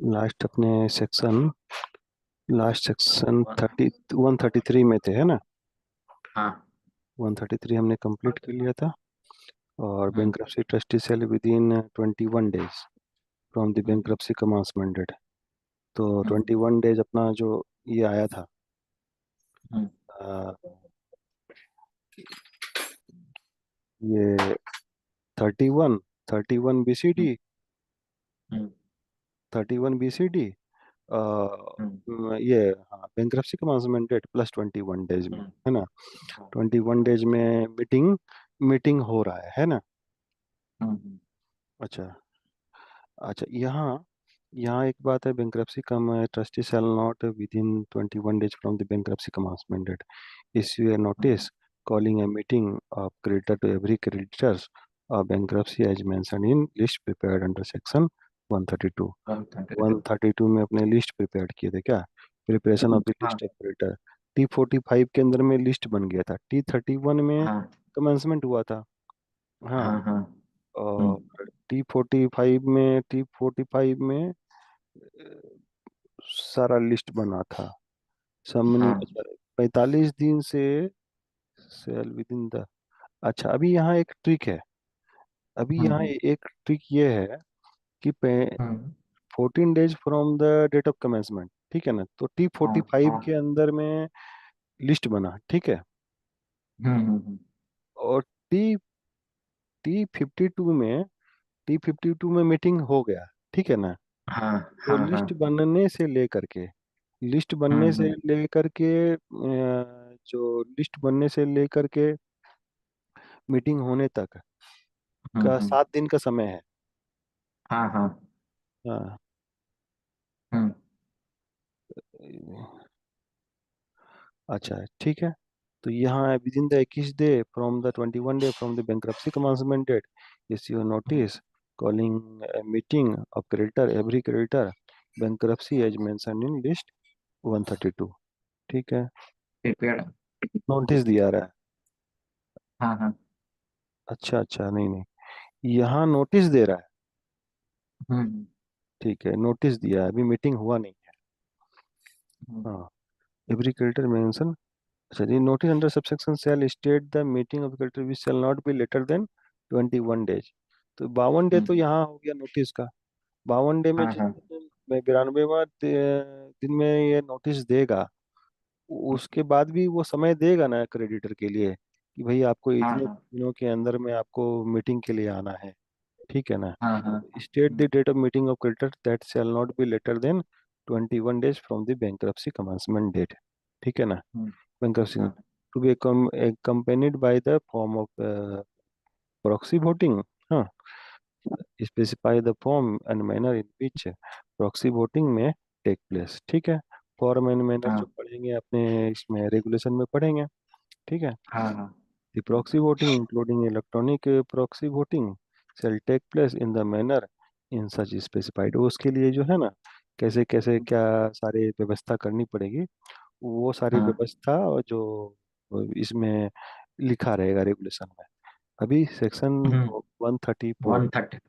Last अपने section last section one. 133 में थे, है ना। हाँ। 133 हमने कंप्लीट कर लिया था। और hmm. Bankruptcy trustee shall within 21 days from the hmm. Bankruptcy commencement date. तो हम्म। 21 डेज अपना जो ये आया था, हम्म। अ, ये 31 हम्म। BCD, हम्म। 31 BCD, हम्म। ये, हाँ, bankruptcy commencement date plus 21 days में, हम्म। है ना। हाँ। 21 डेज में मीटिंग मीटिंग हो रहा है ना। हम्म। अच्छा। अच्छा, यहाँ यहाँ एक बात है, bankruptcy come trustee shall not within 21 days from the bankruptcy commencement date issue a hmm. Notice calling a meeting of creditor to every creditors of bankruptcy as mentioned in list prepared under section 132। 132। 132 में अपने list prepare किए थे क्या। Preparation of the हाँ। List of creditor. T45 के अंदर में list बन गया था, T31 में हाँ। कमेंसमेंट हुआ था। हाँ। हाँ। हाँ। और हम्म। टी फोर्टी फाइव में सारा लिस्ट बना था। समनी, हाँ। अच्छा, 45 दिन से सेल विद इन द। अच्छा, अभी यहाँ एक ट्रिक है। अभी यहाँ हम्म। एक ट्रिक ये है कि hmm. 14 days from the date of commencement, ठीक है ना। तो टी हाँ। फोर्टी फाइव हाँ। के अंदर में लिस्ट बना, ठीक है। और टी टी फिफ्टी टू में टी 52 में मीटिंग हो गया, ठीक है ना। हाँ। तो हाँ। हाँ। लिस्ट बनने से लेकर के लिस्ट बनने से हम्म। लेकर के जो लिस्ट बनने से लेकर के मीटिंग होने तक का हम्म। 7 दिन का समय है। हाँ। हाँ। हाँ। हम्म। अच्छा, ठीक है। तो यहाँ within the 21 day from the 21 day from the bankruptcy commencement date issue notice calling meeting of creditor every creditor bankruptcy as mention in list 132। ठीक है। प्रिपेयर्ड। नोटिस दिया रहा है। हाँ। हाँ। अच्छा अच्छा, नहीं नहीं, यहाँ नोटिस दे रहा है। हम्म। ठीक है, नोटिस दिया है, अभी मीटिंग हुआ नहीं है। हम्म। हाँ। Every creditor mention. अच्छा जी, notice under subsection shall state the meeting of creditor which shall not be later than 21 days. तो 52 डे तो हम्म। यहाँ हो गया नोटिस का। 52 डे में हाँ। जिस हाँ। दिन में 92वां दिन में ये नोटिस देगा, उसके बाद भी वो समय देगा ना क्रेडिटर के लिए कि भाई आपको हाँ। इतने हाँ। दिनों के अंदर में आपको मीटिंग के लिए आना है, ठीक है ना। हाँ। हाँ। State the date of meeting of creditor that shall not be later than 21 days from the bankruptcy commencement date, ठीक है ना। हम्म। बैंक्रप्सी हाँ। To be accompanied by the form of proxy voting। हाँ, specify the form and manner in which proxy voting may take place, ठीक है। Form and manner जो हाँ। पढ़ेंगे अपने इसमें रेगुलेशन में पढ़ेंगे, ठीक है। हाँ। हाँ। The proxy voting, including electronic proxy voting, shall take place in the manner in such specified। उसके लिए जो है ना, कैसे कैसे क्या सारी व्यवस्था करनी पड़ेगी, वो सारी हाँ। व्यवस्था जो इसमें लिखा रहेगा रेगुलेशन में। अभी सेक्शन 134, 130।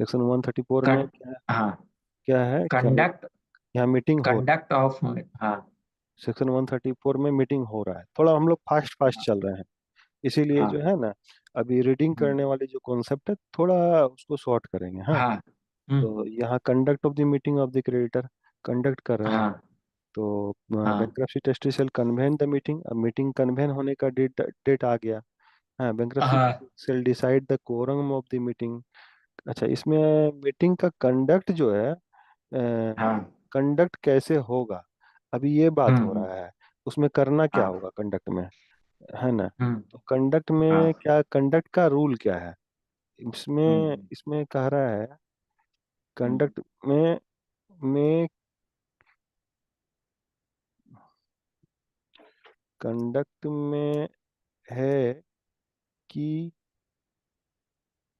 सेक्शन 134 में कट। क्या हाँ। क्या है, क्या कंडक्ट। यहाँ मीटिंग हो रहा कंडक्ट ऑफ। हाँ। है। सेक्शन 134 में मीटिंग हो रहा है, थोड़ा हम लोग फास्ट फास्ट चल रहे हैं, इसीलिए जो हाँ। है ना, अभी रीडिंग हम्म। करने वाली जो कॉन्सेप्ट है थोड़ा उसको शॉर्ट करेंगे। हाँ। हाँ। हम्म। तो यहाँ conduct of the meeting of the creditor conduct कर रहे हैं। हाँ। तो हाँ। Bankruptcy trustee shall convene the meeting. अब मीटिंग कन्वेन होने का डेट डेट आ गया। हाँ, बैंक्रप्सी हाँ। Shall decide the quorum of the meeting. अच्छा, इसमें मीटिंग का कंडक्ट जो है, हाँ। कंडक्ट कैसे होगा, अभी ये बात हो हम्म। रहा है। उसमें करना क्या हाँ। होगा कंडक्ट में, है ना। हम्म। तो कंडक्ट हाँ। में क्या, कंडक्ट का रूल क्या है, इसमें हम्म। इसमें कह रहा है हम्म। कंडक्ट में कंडक्ट में है कि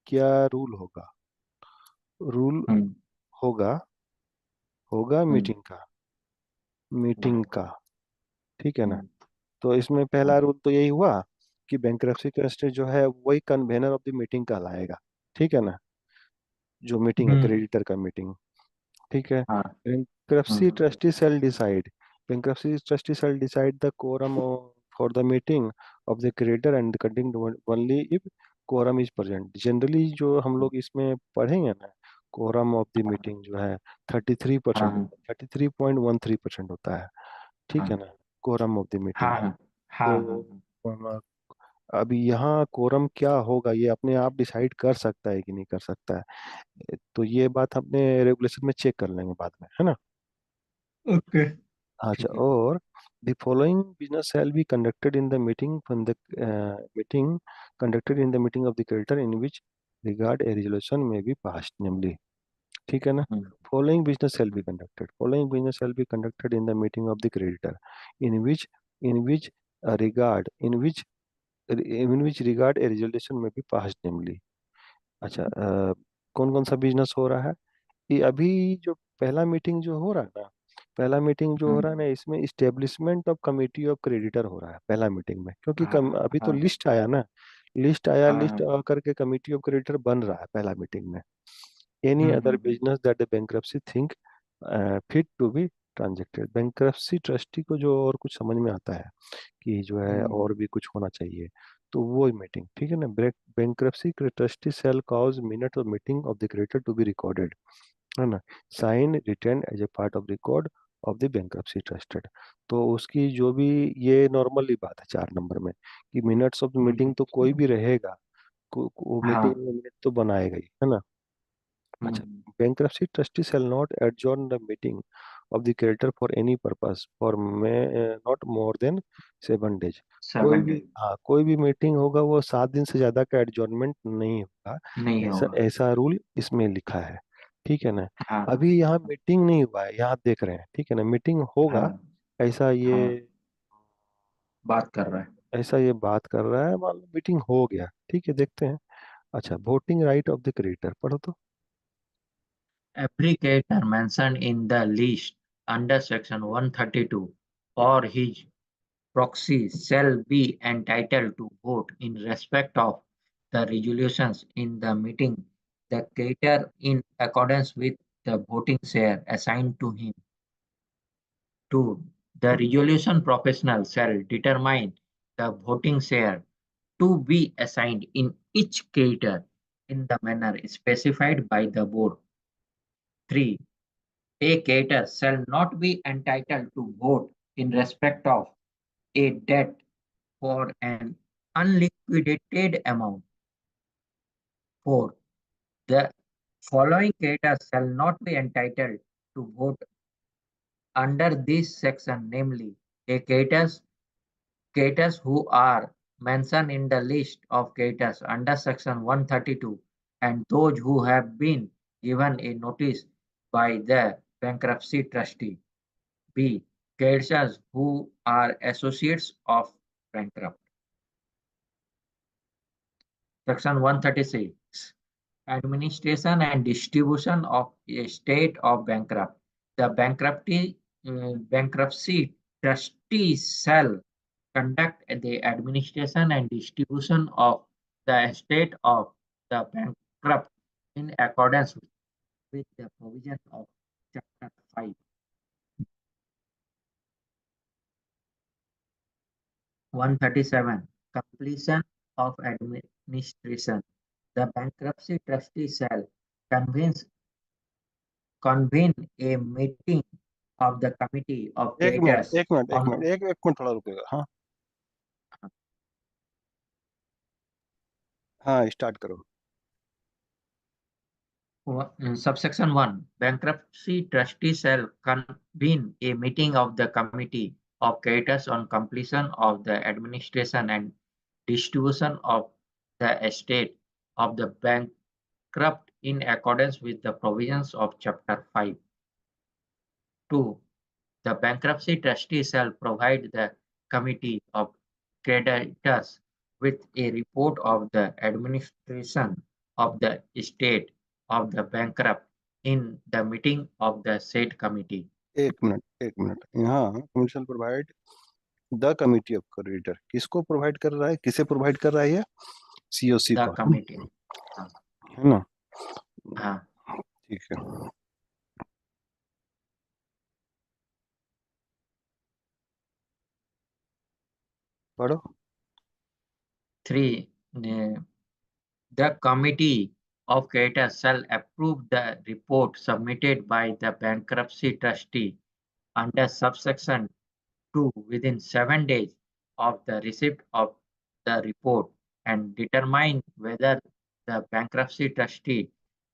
क्या रूल होगा। रूल हम्म। होगा होगा हम्म। मीटिंग का, ठीक है ना। हम्म। तो इसमें हाँ। पहला रूल तो यही हुआ कि बैंक्रप्सी ट्रस्टी जो है वही कन्वेनर ऑफ द मीटिंग कहलाएगा, ठीक है ना। जो मीटिंग है हम्म। क्रेडिटर का मीटिंग, ठीक है। हाँ। bankruptcy hmm. trustee shall decide bankruptcy trustee shall decide the quorum for the meeting of the creditor and conduct only if quorum is present। Generally जो हम लोग इसमें पढ़ेंगे ना, quorum of the meeting जो है 33% हाँ 33.13% होता है। ठीक है हाँ ना, quorum of the meeting। हाँ हाँ हाँ तो हाँ अभी यहाँ कोरम क्या होगा ये अपने आप डिसाइड कर सकता है कि नहीं कर सकता है, तो ये बात अपने रेगुलेशन में चेक कर लेंगे बाद में, है ना। ओके। अच्छा, ठीक है। और the following business shall be conducted in the meeting from the meeting conducted in the meeting of the creditor in which regard a resolution may be passed namely. ठीक है ना। Hmm following business shall be conducted in the meeting of the creditor in which in which regard in which regard a resolution may be passed namely. अच्छा, कौन कौन सा business हो रहा है, कि अभी जो पहला मीटिंग जो हो रहा है ना, पहला मीटिंग जो हो रहा है हम्म। ना, इसमें establishment of committee of creditor हो रहा है पहला मीटिंग में, क्योंकि हाँ अभी तो हाँ लिस्ट आया ना, लिस्ट आया, लिस्ट हाँ। करके कमिटी ऑफ क्रेडिटर बन रहा है पहला मीटिंग में। Any other hmm. Business that the bankruptcy think fit to be transacted. Bankruptcy trustee को जो और कुछ समझ में आता है कि जो है हम्म। और भी कुछ होना चाहिए, तो वो मीटिंग, ठीक है ना। Bankruptcy trustee shall cause minute of meeting of the creditor to be recorded, है ना, sign return as a part of record of the bankruptcy trusted. तो उसकी जो भी, ये नॉर्मली बात है 4 नंबर में, कि मिनट्स ऑफ मीटिंग तो कोई भी रहेगा, वो मीटिंग हाँ। में मिनट तो बनाएगा ही, है ना। अच्छा, हम्म। bankruptcy trustee shall not adjourn the meeting of the creditor for any purpose for may not more than 7 days। कोई 7 भी, डे हाँ, कोई भी मीटिंग होगा वो 7 दिन से ज्यादा का एडजॉर्नमेंट नहीं होगा, नहीं ऐसा होगा। ऐसा रूल इसमें लिखा है। ठीक है ना। हाँ अभी यहाँ मीटिंग नहीं हुआ है, यहाँ देख रहे हैं, ठीक है ना, मीटिंग होगा, हाँ ऐसा ये हाँ। बात कर रहा है। ऐसा ये बात कर रहा है, मान लो मीटिंग हो गया, ठीक है, देखते हैं। अच्छा, voting right of the creditor पढ़ो तो। Every creditor mentioned in the list under section 132 or his proxy shall be entitled to vote in respect of the resolutions in the meeting, the creditor in accordance with the voting share assigned to him. 2. The resolution professional shall determine the voting share to be assigned in each creditor in the manner specified by the board. 3. A creditor shall not be entitled to vote in respect of a debt for an unliquidated amount. 4. The following creditors shall not be entitled to vote under this section, namely, a creditors who are mentioned in the list of creditors under section 132 and those who have been given a notice by the bankruptcy trustee. B. Creditors who are associates of bankrupt. Section 136. Administration and distribution of estate of bankrupt. The bankruptcy trustee shall conduct the administration and distribution of the estate of the bankrupt in accordance with the provision of Chapter 5. 137. Completion of administration. The bankruptcy trustee shall convene convene a meeting of the committee of एक minute creditors एक minute एक on minute एक minute थोड़ा रुकेगा, हाँ। हाँ, start करो। subsection 1. Bankruptcy trustee shall convene a meeting of the committee of creditors on completion of the administration and distribution of the estate of the bankrupt in accordance with the provisions of Chapter 5. 2. The bankruptcy trustee shall provide the committee of creditors with a report of the administration of the estate of the bankrupt in the meeting of the said committee. एक minute यहाँ commission provide the committee of creditor किसको provide कर रहा है, किसे provide कर रहा है ये, सीओसी The को, committee. हाँ है ना। हाँ ठीक है। 3. The committee of creditors shall approve the report submitted by the bankruptcy trustee under subsection 2 within 7 days of the receipt of the report and determine whether the bankruptcy trustee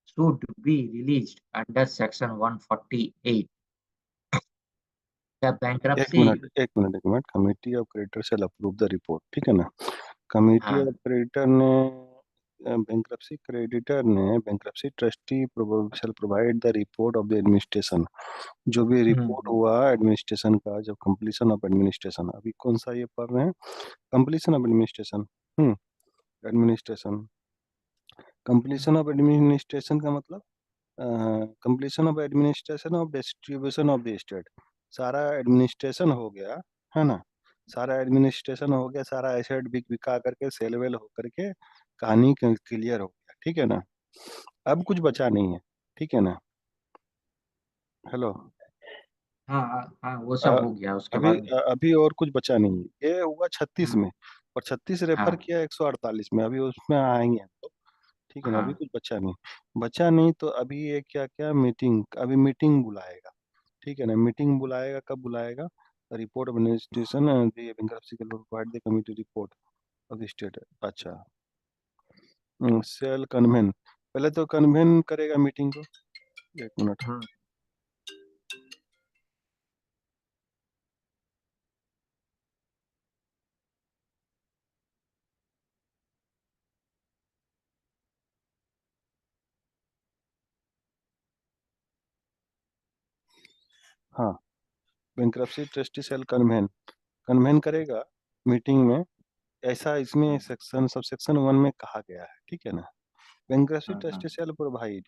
should be released under section 148. The एक bankruptcy, minute एक minute एक minute, committee of creditor shall approve the report, ठीक है ना? Committee हाँ, of creditor ने bankruptcy trustee shall provide the report of the administration. जो भी रिपोर्ट हम्म, हुआ एडमिनिस्ट्रेशन का, जब कंप्लीशन ऑफ एडमिनिस्ट्रेशन, अभी कौन सा ये पढ़ रहे हैं? Completion of administration. Hmm. Administration, completion of administration का मतलब completion of administration of distribution of the state. सारा एडमिनिस्ट्रेशन हो गया, है ना? सारा एडमिनिस्ट्रेशन हो गया, सारा एसेट बिक बिका करके सेल वेल हो करके कहानी क्लियर हो गया, ठीक है ना? अब कुछ बचा नहीं है, ठीक है ना? हेलो। हाँ, हाँ, हाँ, वो अ, सब हो गया उसके अभी बाद। अभी और कुछ बचा नहीं है, ये हुआ 36 हम्म, में, और 36 रेफर हाँ, किया 148 में, अभी उसमें आएंगे हम लोग, ठीक है ना? अभी हाँ, कुछ बचा नहीं। बचा नहीं तो अभी ये क्या क्या मीटिंग, अभी मीटिंग बुलाएगा, ठीक है ना? मीटिंग बुलाएगा, कब बुलाएगा? Report of administration the bankruptcy के provide the committee report of the state. अच्छा, सेल कन्वेन, पहले तो कन्वेन करेगा मीटिंग को। एक मिनट। हाँ, हाँ, बैंक्रप्सी ट्रस्टी सेल कन्वेन, कन्वेन करेगा मीटिंग में। ऐसा इसमें हाँ, सेक्शन सब सेक्शन 1 में कहा गया है, ठीक है ना? बैंक्रप्सी हाँ, हाँ, trustee shall provide,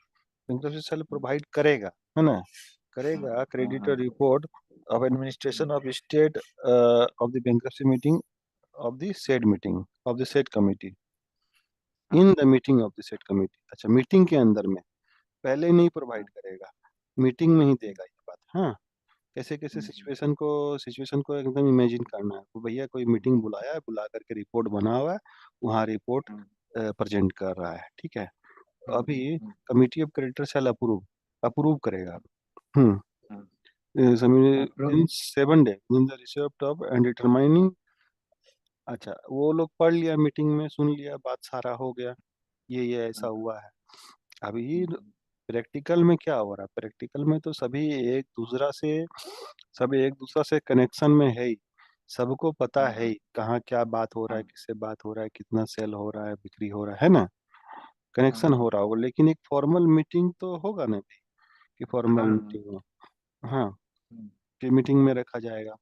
bankruptcy shall provide करेगा, है ना? करेगा हाँ, क्रेडिटर हाँ, report of administration of state of the bankruptcy meeting of the said meeting of the said committee हाँ, in the meeting of the said committee। अच्छा, meeting के अंदर में, पहले नहीं हाँ, प्रोवाइड करेगा, मीटिंग में ही हम्म, देगा ये बात। हाँ, कैसे कैसे हम्म, सिचुएशन को एकदम इमेजिन करना है। तो भैया कोई मीटिंग बुलाया है, बुला करके रिपोर्ट बना हुआ है, वहाँ रिपोर्ट हम्म, प्रेजेंट कर रहा है, ठीक है? हम्म, अभी hmm, committee of creditor shall approve, approve करेगा। हम्म। हाँ, in approve, 7 days in the receipt of and determining. अच्छा, वो लोग पढ़ लिया, मीटिंग में सुन लिया, बात सारा हो गया, ये ऐसा हाँ, हुआ है। अभी हम्म, प्रैक्टिकल में क्या हो रहा है? प्रैक्टिकल में तो सभी एक दूसरा से कनेक्शन में है ही, सबको पता हाँ, है ही कहाँ क्या बात हो रहा है, हाँ, किससे बात हो रहा है, कितना सेल हो रहा है, बिक्री हो रहा है ना? कनेक्शन हाँ, हो रहा होगा, लेकिन एक फॉर्मल मीटिंग तो होगा ना भाई, कि फॉर्मल हाँ, हाँ, मीटिंग हो। हाँ, हम्म, कि मीटिंग में रखा जाएगा।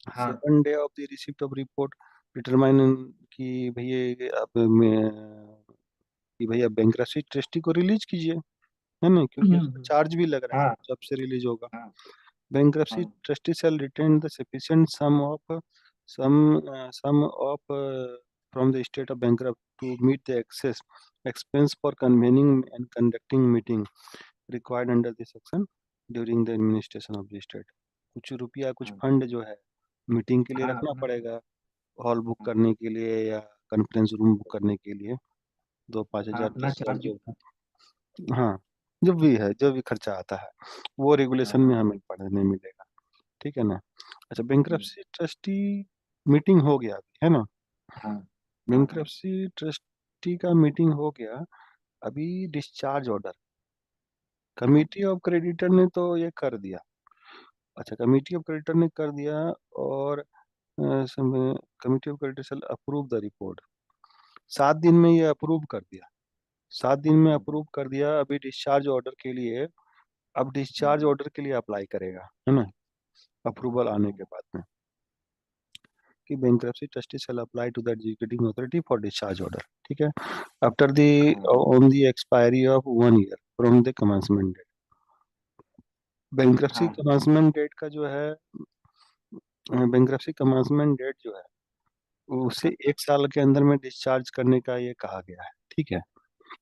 हाँ, 7 day of the receipt of report determine, कि भैया अब कि भैया बैंक्रप्सी ट्रस्टी को रिलीज कीजिए, है ना? क्योंकि उसका हम्म, चार्ज भी लग रहा है हाँ, जब से रिलीज होगा। हाँ, बैंक्रप्सी हाँ, trustee shall retain the sufficient sum sum of from the state of bankrupt to meet the excess expense for convening and conducting meeting required under the section during the administration of the state। कुछ रुपया, कुछ हाँ, fund जो है meeting के लिए हाँ, रखना अपना, पड़ेगा, हॉल बुक हाँ, करने के लिए या कॉन्फ्रेंस रूम बुक करने के लिए, दो पाँच हाँ, हजार अपना 10,000 चार्ज जो, होता हाँ, जो भी है, जो भी खर्चा आता है वो है। रेगुलेशन में हाँ, हमें पढ़ने मिलेगा, ठीक है ना? अच्छा, हम्म, बैंक्रप्सी ट्रस्टी मीटिंग हो गया अभी, है ना? हाँ, हाँ, हाँ, बैंक्रप्सी ट्रस्टी का मीटिंग हो गया। अभी डिस्चार्ज ऑर्डर, हाँ, कमिटी ऑफ क्रेडिटर ने तो ये कर दिया। अच्छा, कमिटी ऑफ क्रेडिटर ने कर दिया, और committee of creditor shall approve the report. 7 दिन में ये अप्रूव कर दिया, 7 दिन में हम्म, अप्रूव कर दिया। अभी डिस्चार्ज ऑर्डर के लिए, अब हम्म, डिस्चार्ज ऑर्डर के लिए अप्लाई करेगा, है ना? अप्रूवल आने हाँ, के बाद में, कि bankruptcy trustee shall apply to the executing authority for discharge order, ठीक है? आफ्टर द हाँ, on the expiry of 1 year from the commencement date। Bankruptcy हाँ, commencement डेट का जो है, बैंक्रप्सी commencement डेट जो है, उसे हाँ, 1 साल के अंदर में डिस्चार्ज करने का ये कहा गया है, ठीक है?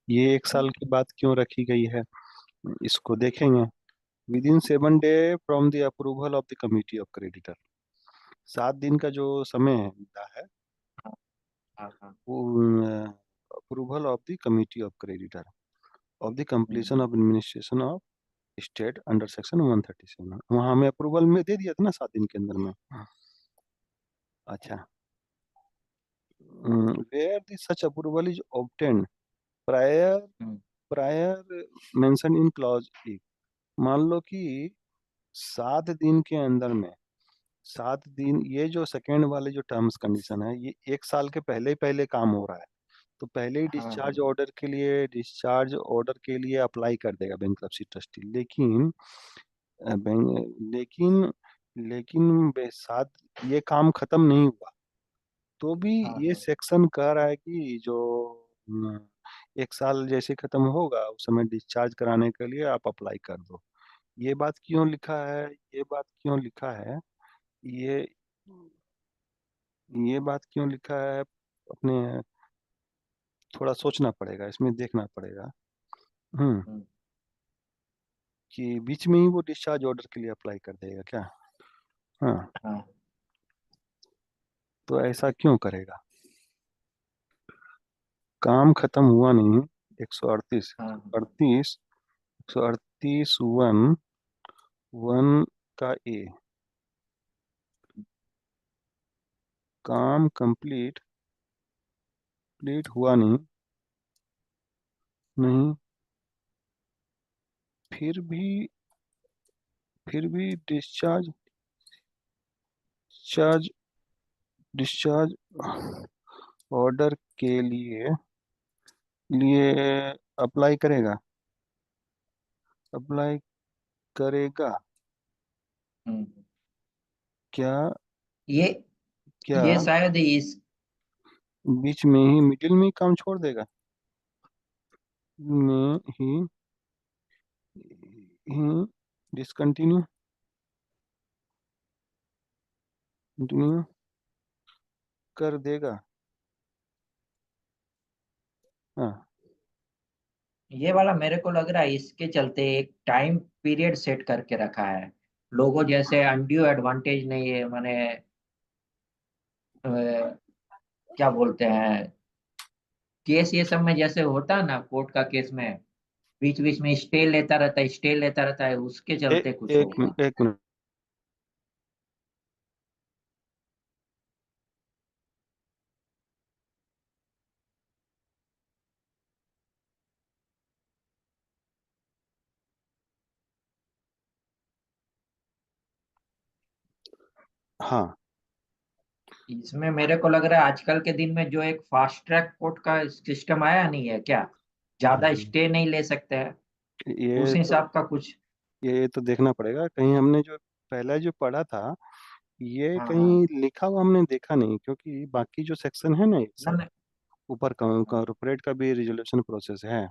ये 1 साल की बात क्यों रखी गई है, इसको देखेंगे। With in 7 day from the approval of the committee of creditor, 7 दिन का जो समय है मिला है, हाँ हाँ। Approval of the committee of creditor of the hmm, completion of administration of state under section 137। वहां हमें अप्रूवल में दे दिया था ना 7 दिन के अंदर में। अच्छा, where the such approval is obtained prior hmm, prior mention in clause A. मान लो कि 7 दिन के अंदर में, 7 दिन, ये जो सेकेंड वाले जो टर्म्स कंडीशन है ये 1 साल के पहले ही पहले काम हो रहा है, तो पहले ही हाँ हाँ डिस्चार्ज ऑर्डर के लिए अप्लाई कर देगा बैंक्रप्सी ट्रस्टी। लेकिन अ, बैंक लेकिन लेकिन 7 ये काम खत्म नहीं हुआ तो भी हाँ ये हाँ सेक्शन कह रहा है कि जो 1 साल जैसे खत्म होगा उस समय डिस्चार्ज कराने के लिए आप अप्लाई कर दो। ये बात क्यों लिखा है, ये बात क्यों लिखा है, ये ये बात क्यों लिखा है, अपने थोड़ा सोचना पड़ेगा, इसमें देखना पड़ेगा। हम्म, कि बीच में ही वो डिस्चार्ज ऑर्डर के लिए अप्लाई कर देगा क्या? हाँ, हाँ तो ऐसा क्यों करेगा? काम खत्म हुआ नहीं। 138, हाँ 138, 138 वन, वन का ए, काम कंप्लीट कंप्लीट हुआ नहीं, नहीं, फिर भी फिर भी डिस्चार्ज डिस्चार्ज ऑर्डर के लिए अप्लाई करेगा, अप्लाई करेगा हम्म। क्या? ये क्या ये शायद इस बीच में ही, मिडिल में ही काम छोड़ देगा? में ही डिसकंटिन्यू कंटिन्यू कर देगा? हाँ, ये वाला मेरे को लग रहा है इसके चलते एक टाइम पीरियड सेट करके रखा है। लोगों जैसे अनड्यू एडवांटेज नहीं है, माने क्या बोलते हैं, केस ये सब में जैसे होता है ना, कोर्ट का केस में बीच बीच में स्टे लेता रहता है, उसके चलते कुछ एक होगा। मिनट, एक मिनट। हाँ, इसमें मेरे को लग रहा है आजकल के दिन में जो एक फास्ट ट्रैक कोर्ट का सिस्टम आया नहीं है क्या, ज्यादा हाँ, स्टे नहीं ले सकते हैं, उस ये तो हिसाब का कुछ। ये तो देखना पड़ेगा, कहीं हमने जो पहला जो पढ़ा था ये हाँ हाँ। कहीं लिखा हुआ हमने देखा नहीं, क्योंकि बाकी जो सेक्शन है ना ये ना सब ना। ऊपर हाँ कॉर्पोरेट का भी रिजोल्यूशन प्रोसेस है,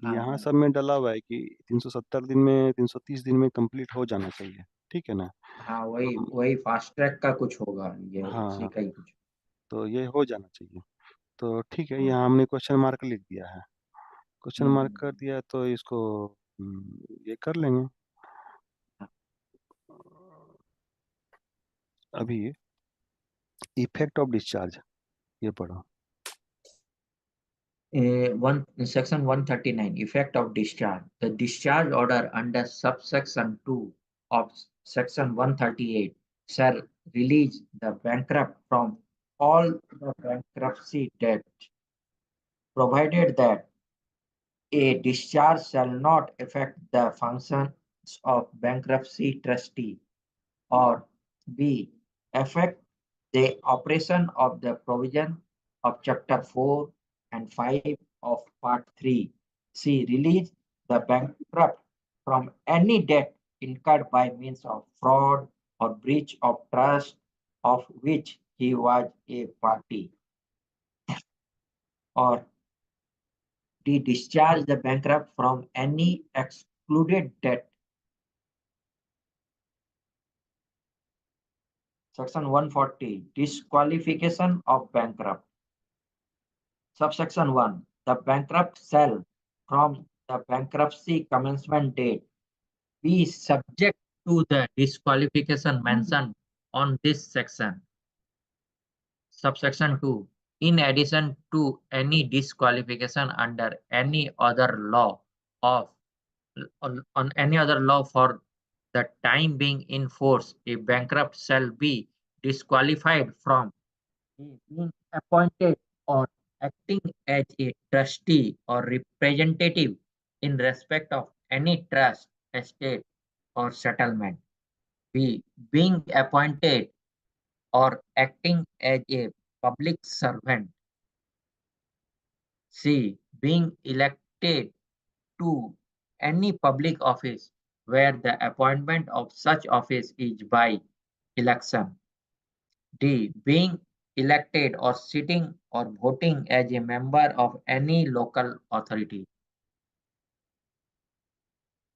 हाँ यहाँ हाँ सब में डला हुआ है कि 370 दिन में, 330 दिन में कंप्लीट हो जाना चाहिए। ठीक है ना? हाँ, तो वही वही फास्ट ट्रैक का कुछ होगा, ये उसी हाँ, का ही कुछ। तो ये हो जाना चाहिए। तो ठीक है, हाँ। यहाँ हमने क्वेश्चन मार्क लिख दिया है, क्वेश्चन मार्क कर हम्म। दिया है, तो इसको ये कर लेंगे अभी। इफेक्ट ऑफ डिस्चार्ज, ये पढ़ो। Section 139, effect of discharge. The discharge order under subsection 2 of Section 138 shall release the bankrupt from all the bankruptcy debt, provided that a discharge shall not affect the functions of bankruptcy trustee, or B, affect the operation of the provision of Chapter 4 and 5 of Part 3. C, release the bankrupt from any debt incurred by means of fraud or breach of trust of which he was a party. Or D, discharge the bankrupt from any excluded debt. Section 140, disqualification of bankrupt. Subsection 1. The bankrupt shall, from the bankruptcy commencement date, be subject to the disqualification mentioned on this section. Subsection 2. in addition to any disqualification under any other law of on any other law for the time being in force, a bankrupt shall be disqualified from being appointed or acting as a trustee or representative in respect of any trust, estate, or settlement. B. Being appointed or acting as a public servant. C. Being elected to any public office where the appointment of such office is by election. D. Being elected or sitting or voting as a member of any local authority.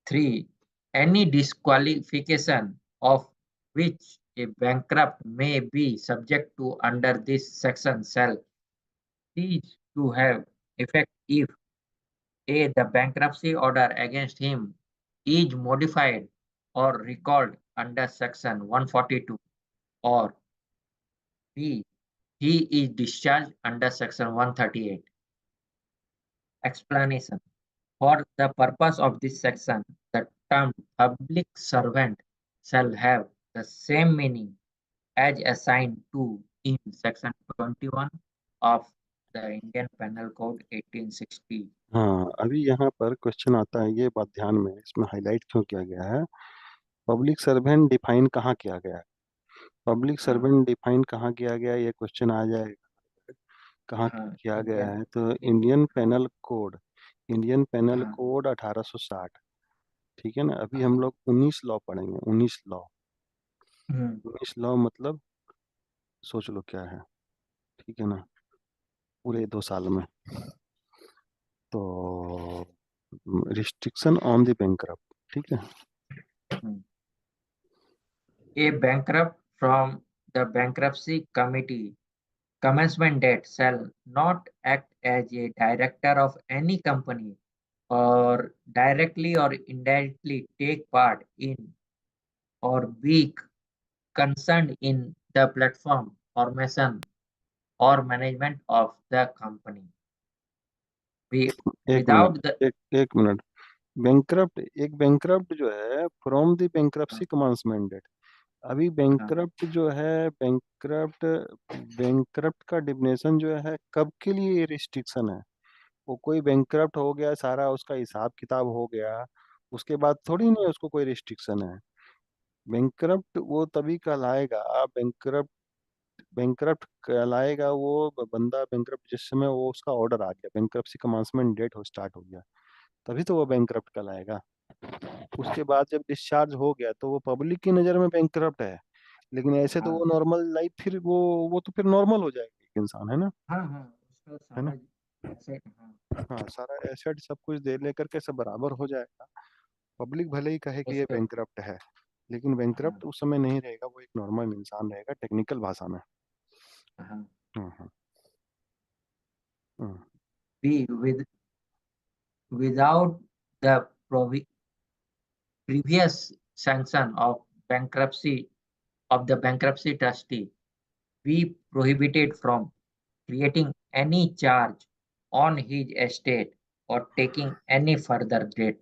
3. Any disqualification of which a bankrupt may be subject to under this section shall cease to have effect if A. The bankruptcy order against him is modified or recalled under section 142, or B. He is discharged under section 138. Explanation. For the purpose of this section, the term public servant shall have the same meaning as assigned to in section 21 of the Indian Penal Code 1860. हाँ, अभी यहाँ पर question आता है, ये बात ध्यान में, इसमें हाईलाइट क्यों किया गया है? पब्लिक सर्वेंट डिफाइन कहाँ किया गया है? पब्लिक हाँ, सर्वेंट डिफाइन कहाँ किया गया है, ये क्वेश्चन आ जाएगा। कहाँ हाँ, किया गया इंडियन, है? तो Indian penal code, Indian penal हाँ, कोड 1860। ठीक है ना? अभी हम हाँ, लोग 19 लॉ पढ़ेंगे, 19 लॉ। हम्म, 19 लॉ मतलब सोच लो क्या है। ठीक है ना? पूरे 2 साल में। तो रिस्ट्रिक्शन ऑन द बैंकरप्ट, ठीक है। हम्म. A bankrupt from the bankruptcy committee commencement date shall not act as a director of any company or directly or indirectly take part in or be concerned in the platform formation or management of the company. We, एक मिनट, without the एक मिनट। Bankrupt, एक bankrupt जो है from the uh, bankruptcy commencement date. अभी uh, bankrupt जो है, बैंकरप्ट, बैंकरप्ट का डिफिनेशन जो है कब के लिए रिस्ट्रिक्शन है? वो कोई बैंकरप्ट हो गया, सारा उसका हिसाब किताब हो गया, उसके बाद थोड़ी नहीं उसको कोई रिस्ट्रिक्शन है। बैंकरप्ट वो तभी कहलाएगा, बैंकरप्ट, बैंकरप्ट कहलाएगा वो बंदा बैंकरप्ट जिस समय वो उसका ऑर्डर आ गया, बैंकरप्सी कमांसमेंट डेट हो स्टार्ट हो गया, तभी तो वो बैंकरप्ट कहलाएगा। उसके बाद जब डिस्चार्ज हो गया तो वो पब्लिक की नजर में बैंकरप्ट है, लेकिन ऐसे तो वो हाँ, नॉर्मल लाइफ, फिर वो तो फिर नॉर्मल हो जाएगा एक इंसान, है ना? हाँ, हाँ, उसका है ना? सारा ऐसे, हाँ, हाँ, सारा एसेट सब कुछ दे लेकर के सब बराबर हो जाएगा। पब्लिक भले ही कहे कि ये उसके, बैंकरप्ट है, लेकिन हाँ, बैंकरप्ट उस समय नहीं रहेगा, वो एक नॉर्मल इंसान रहेगा टेक्निकल भाषा में। हाँ, हम्म हम्म हम्म। be without the previous sanction of bankruptcy of the bankruptcy trustee, be prohibited from creating any charge on his estate or taking any further debt.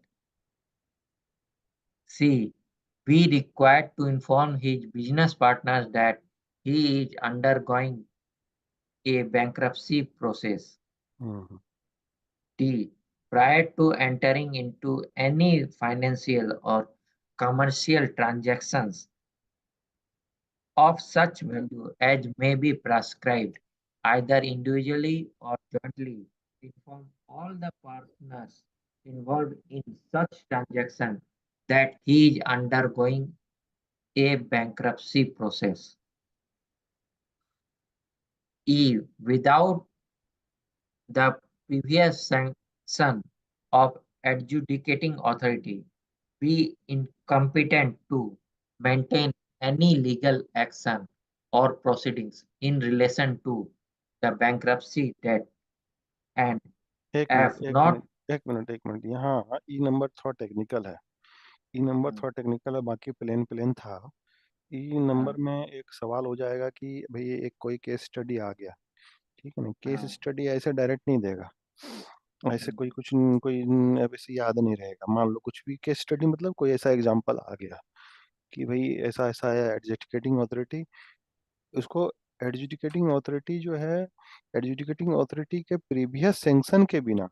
C. Be required to inform his business partners that he is undergoing a bankruptcy process. Hmm. D. Prior to entering into any financial or commercial transactions of such value as may be prescribed, either individually or jointly, inform all the partners involved in such transaction that he is undergoing a bankruptcy process. E. Without the previous sanction of adjudicating authority, be incompetent to maintain any legal action or proceedings in relation to the bankruptcy debt, and एक minute, F एक not. Minute, एक minute, एक minute, यहाँ ई number थोड़ा technical है। ई number Hmm, थोड़ा technical है, बाकी प्लेन प्लेन था। ई हाँ, नंबर में एक सवाल हो जाएगा कि भाई एक कोई केस स्टडी आ गया, ठीक है ना, केस हाँ स्टडी ऐसे डायरेक्ट नहीं देगा। ऐसे हम्म, कोई कुछ कोई अब ऐसे याद नहीं रहेगा। मान लो कुछ भी केस स्टडी मतलब कोई ऐसा एग्जांपल आ गया कि भाई ऐसा ऐसा है एडजुडिकेटिंग अथॉरिटी, उसको एडजुडिकेटिंग अथॉरिटी जो है, एडजुडिकेटिंग अथॉरिटी के प्रीवियस सैंक्शन के बिना,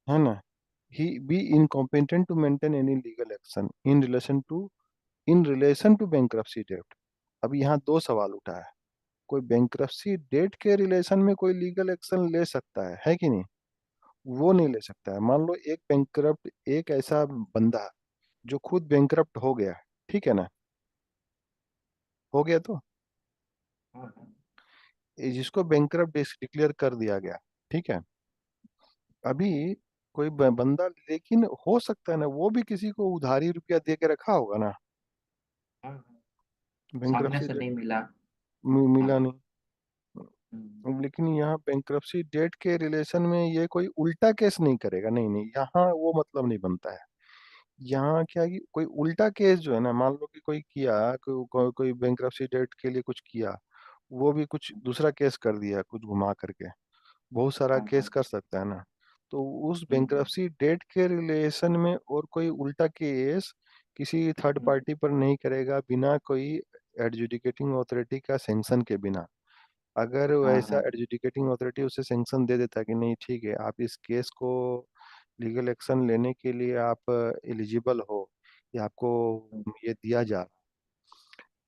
है ना, he be incompetent to maintain any legal action in relation to bankruptcy date. अब यहाँ दो सवाल उठा है। कोई बैंक्रप्सी डेट के रिलेशन में कोई लीगल एक्शन ले सकता है कि नहीं? वो नहीं ले सकता है। मान लो एक बैंक्रप्ट, एक ऐसा बंदा जो खुद बैंक्रप्ट हो गया, ठीक है ना, हो गया तो हाँ हाँ जिसको बैंकरप्ट डिक्लेयर कर दिया गया, ठीक है, अभी कोई बंदा, लेकिन हो सकता है ना वो भी किसी को उधारी रुपया दे के रखा होगा ना, हाँ हाँ, सामने बैंकरप्सी से डेट नहीं मिला। मिला हाँ नहीं। हम्म, लेकिन यहाँ बैंकरप्सी डेट के रिलेशन में ये कोई उल्टा केस नहीं करेगा, नहीं नहीं, यहाँ वो मतलब नहीं बनता है। यहाँ क्या है कि कोई उल्टा केस जो है ना, मान लो कि कोई किया, कोई बैंकरप्सी डेट के लिए कुछ किया, वो भी कुछ दूसरा केस कर दिया कुछ घुमा करके, बहुत सारा हाँ केस हाँ कर सकता है ना। तो उस हम्म, बैंक्रप्सी डेट के रिलेशन में और कोई उल्टा केस किसी थर्ड हम्म, पार्टी पर नहीं करेगा बिना कोई एडजुडिकेटिंग अथॉरिटी का सैंक्शन के बिना। अगर हाँ वैसा हाँ एडजुडिकेटिंग अथॉरिटी उसे सैंक्शन दे देता कि नहीं ठीक है, आप इस केस को लीगल एक्शन लेने के लिए आप एलिजिबल हो, या आपको हम्म, ये दिया जा रहा,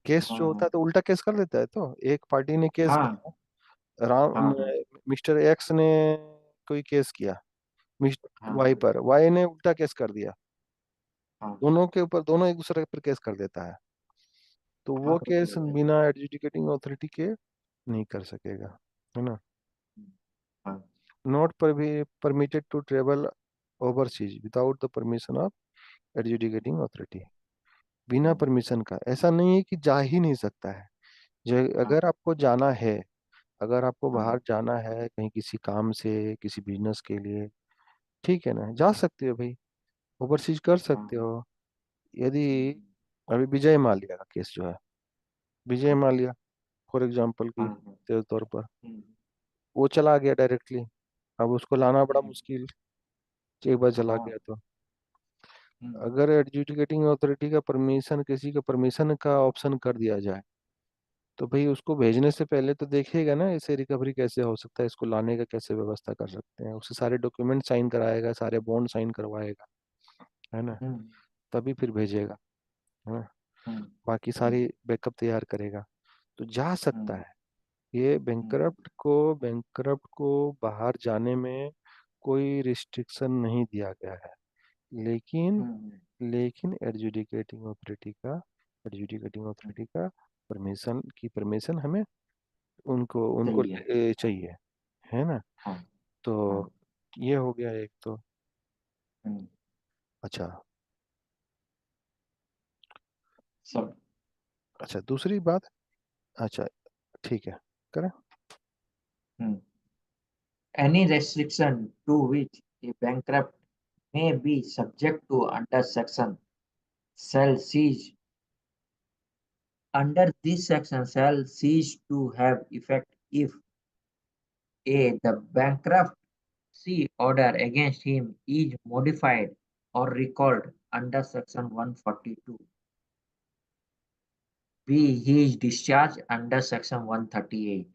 केस हाँ जो होता हाँ है तो उल्टा केस कर देता है। तो एक पार्टी ने केस हाँ किया, राम, हाँ हाँ मिस्टर एक्स ने कोई केस किया मिस्टर हाँ वाई हाँ पर, वाई ने उल्टा केस कर दिया, हाँ दोनों के ऊपर, दोनों एक दूसरे पर केस कर देता है, तो हाँ, वो तो फिर केस हो जाएगा। बिना एडजुडिकेटिंग अथॉरिटी के नहीं कर सकेगा, है ना। हम्म, हाँ नॉट पर भी permitted to travel overseas without the permission of adjudicating authority. बिना हम्म, परमिशन का ऐसा नहीं है कि जा ही नहीं सकता है। जो हाँ अगर आपको जाना है, अगर आपको हाँ बाहर जाना है कहीं किसी काम से, किसी बिजनेस के लिए, ठीक है ना, जा सकते हो भाई, ओवरसीज कर हाँ सकते हो। यदि हम्म, अभी विजय माल्या का केस जो है, विजय हाँ माल्या फॉर एग्जांपल हाँ की हाँ के तौर पर, हम्म, वो चला गया डायरेक्टली, अब उसको लाना बड़ा हम्म, मुश्किल, एक बार चला हाँ गया तो। हम्म, अगर एडजुडिकेटिंग अथॉरिटी का परमिशन, किसी का परमिशन का ऑप्शन कर दिया जाए, तो भाई उसको भेजने से पहले तो देखेगा ना इसे रिकवरी कैसे हो सकता है, इसको लाने का कैसे व्यवस्था कर सकते हैं, उससे सारे डॉक्यूमेंट साइन कराएगा, सारे बॉन्ड साइन करवाएगा, है ना, हम्म, तभी फिर भेजेगा, है ना, हम्म, बाकी हम्म, सारी बैकअप तैयार करेगा, तो जा सकता हम्म, है। ये हम्म, बैंकरप्ट को बाहर जाने में कोई रिस्ट्रिक्शन नहीं दिया गया है। लेकिन हम्म, लेकिन एडजुडिकेटिंग हम्म, अथॉरिटी का परमिशन हमें उनको उनको चाहिए। चाहिए, है ना। हाँ तो हाँ ये हो गया एक तो। हम्म, अच्छा, सब अच्छा दूसरी बात, अच्छा ठीक है, करें। हम्म, any restriction to which a bankrupt may be subject to under section shall cease under this section shall cease to have effect if a the bankruptcy order against him is modified or recalled under section 142. B. He is discharged under section 138.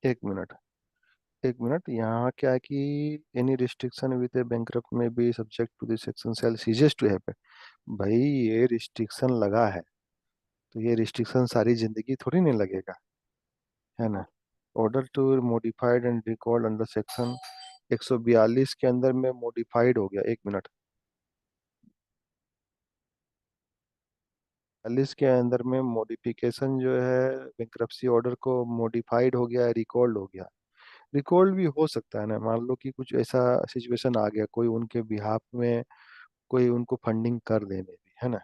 एक minute, एक minute, यहाँ क्या है कि any restriction with a bankrupt may be subject to this section shall ceases to happen. भाई ये restriction लगा है, तो ये रिस्ट्रिक्शन सारी जिंदगी थोड़ी नहीं लगेगा, है ना। Order to modified and record under section 142 के अंदर में मॉडिफाइड हो गया, एक मिनट, 42 के अंदर में मॉडिफिकेशन जो है बैंक्रप्सी ऑर्डर को मॉडिफाइड हो गया, रिकॉल्ड हो गया। रिकॉल्ड भी हो सकता है ना, मान लो कि कुछ ऐसा सिचुएशन आ गया, कोई उनके बिहाफ में कोई उनको फंडिंग कर देने भी, है ना,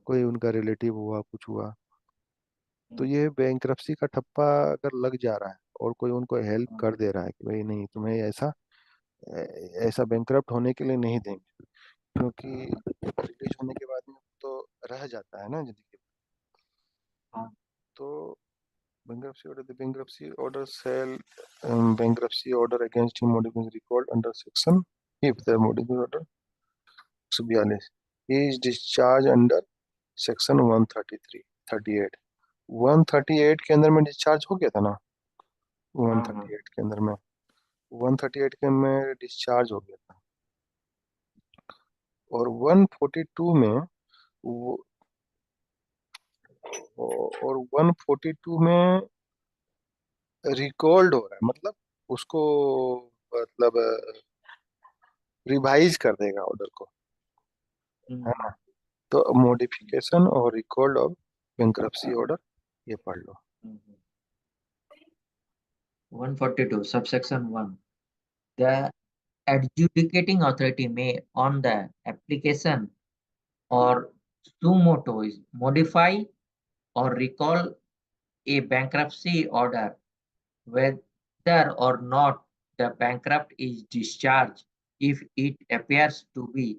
कोई उनका रिलेटिव हुआ, कुछ हुआ, तो ये बैंक्रप्सी का ठप्पा अगर लग जा रहा है और कोई उनको हेल्प कर दे रहा है कि भाई नहीं तुम्हें ऐसा ऐसा बैंक्रप्ट होने के लिए नहीं देंगे, क्योंकि रिलीज होने के बाद में तो रह जाता है ना जिंदगी तो bankruptcy order, the bankruptcy order shall bankruptcy order against him modification recalled under section if the modification order 142 he is discharged under section 133 38 138 के अंदर में डिस्चार्ज हो गया था ना, हाँ हाँ 138 के अंदर में 138 के में डिस्चार्ज हो गया था। और 142 में वो और 142 में रिकॉल्ड हो रहा है, मतलब उसको मतलब रिवाइज कर देगा ऑर्डर को, है ना। हम्म, तो मॉडिफिकेशन और रिकॉल्ड ऑफ बैंक्रप्सी ऑर्डर, ये पढ़ लो। 142 subsection 1. The adjudicating authority may, on the application or suo motu, modify or recall a bankruptcy order, whether or not the bankrupt is discharged, if it appears to be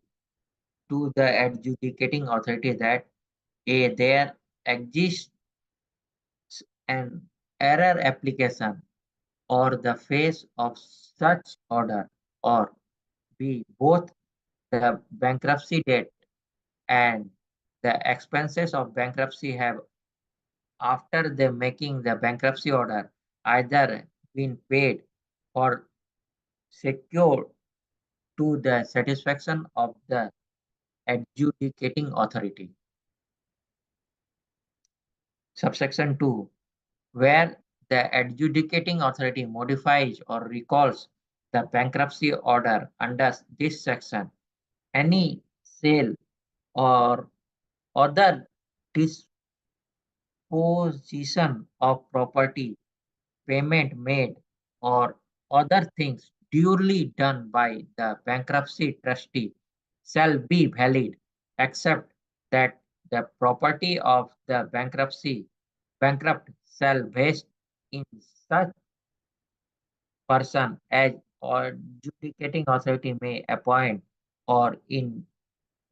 to the adjudicating authority that A. There exists an error application or the face of such order, or B. Both the bankruptcy debt and the expenses of bankruptcy have, after the making the bankruptcy order, either been paid or secured to the satisfaction of the adjudicating authority. Subsection 2. Where the adjudicating authority modifies or recalls the bankruptcy order under this section, any sale or other disposition of property, payment made, or other things duly done by the bankruptcy trustee shall be valid, except that the property of the bankrupt shall vest in such person as adjudicating authority may appoint, or in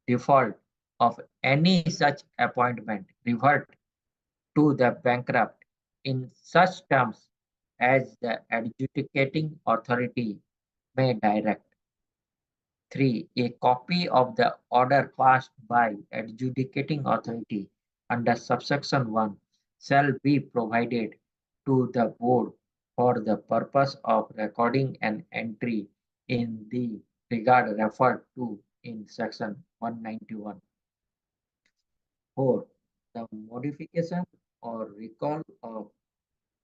default of any such appointment revert to the bankrupt in such terms as the adjudicating authority may direct. 3. A copy of the order passed by adjudicating authority under subsection 1 shall be provided to the board for the purpose of recording an entry in the regard referred to in section 191. 4. The modification or recall of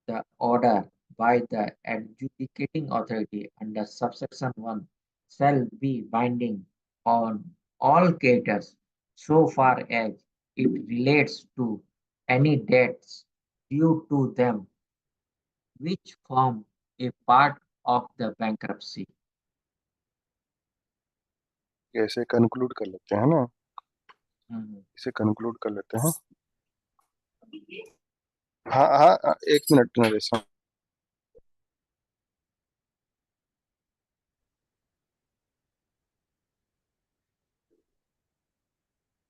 the order by the adjudicating authority under subsection 1 shall be binding on all creditors so far as it relates to any debts due to them which form a part of the bankruptcy. ऐसे conclude कर लेते हैं ना, Mhm. इसे conclude कर लेते हैं। हाँ हाँ, एक मिनट नरेश।